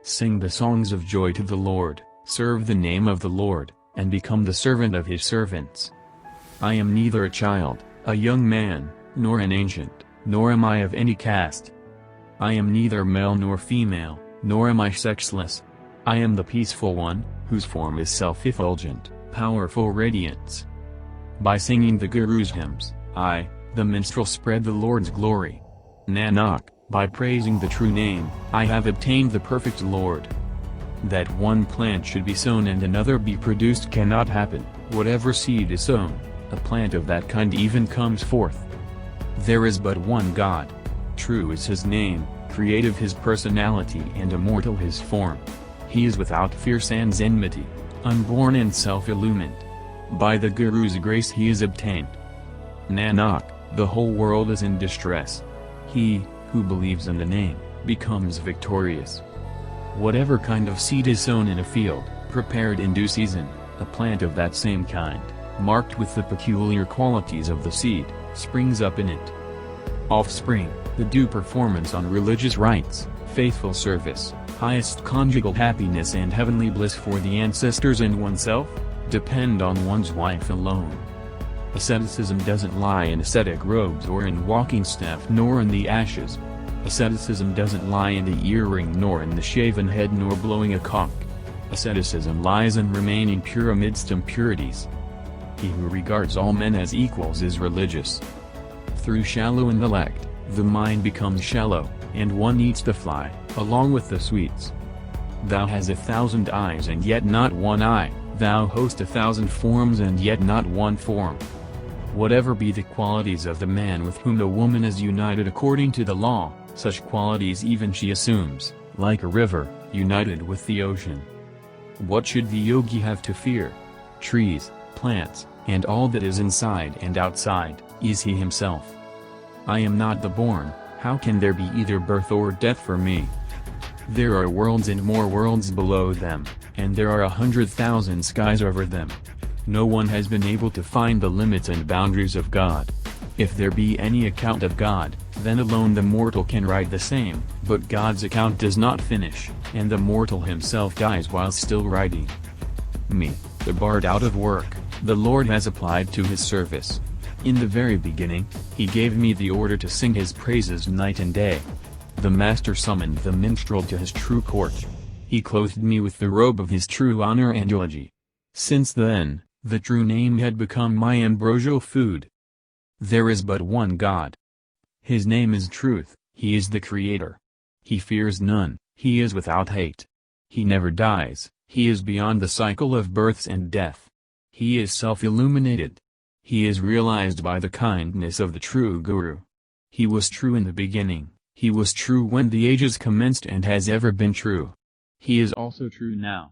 Sing the songs of joy to the Lord, serve the name of the Lord, and become the servant of his servants. I am neither a child, a young man, nor an ancient, nor am I of any caste. I am neither male nor female, nor am I sexless. I am the peaceful one, whose form is self-effulgent, powerful radiance. By singing the Guru's hymns, I, the minstrel, spread the Lord's glory. Nanak, by praising the true name, I have obtained the perfect Lord. That one plant should be sown and another be produced cannot happen. Whatever seed is sown, a plant of that kind even comes forth. There is but one God. True is his name, creative his personality, and immortal his form. He is without fierce and enmity, unborn and self-illumined. By the Guru's grace he is obtained. Nanak, the whole world is in distress. He, who believes in the name, becomes victorious. Whatever kind of seed is sown in a field, prepared in due season, a plant of that same kind, marked with the peculiar qualities of the seed, springs up in it. Offspring, the due performance on religious rites, faithful service, highest conjugal happiness and heavenly bliss for the ancestors and oneself, depend on one's wife alone. Asceticism doesn't lie in ascetic robes or in walking staff nor in the ashes. Asceticism doesn't lie in the earring nor in the shaven head nor blowing a conch. Asceticism lies in remaining pure amidst impurities. He who regards all men as equals is religious. Through shallow intellect, the mind becomes shallow, and one eats the fly, along with the sweets. Thou hast 1,000 eyes and yet not one eye, thou host 1,000 forms and yet not one form. Whatever be the qualities of the man with whom the woman is united according to the law, such qualities even she assumes, like a river, united with the ocean. What should the yogi have to fear? Trees, plants, and all that is inside and outside, is he himself. I am not the born, how can there be either birth or death for me? There are worlds and more worlds below them, and there are 100,000 skies over them. No one has been able to find the limits and boundaries of God. If there be any account of God, then alone the mortal can write the same, but God's account does not finish, and the mortal himself dies while still writing. Me, the bard out of work, the Lord has applied to his service. In the very beginning, he gave me the order to sing his praises night and day. The master summoned the minstrel to his true court. He clothed me with the robe of his true honor and eulogy. Since then, the true name had become my ambrosial food. There is but one God. His name is truth, he is the creator. He fears none, he is without hate. He never dies, he is beyond the cycle of births and death. He is self-illuminated. He is realized by the kindness of the true Guru. He was true in the beginning, he was true when the ages commenced and has ever been true. He is also true now.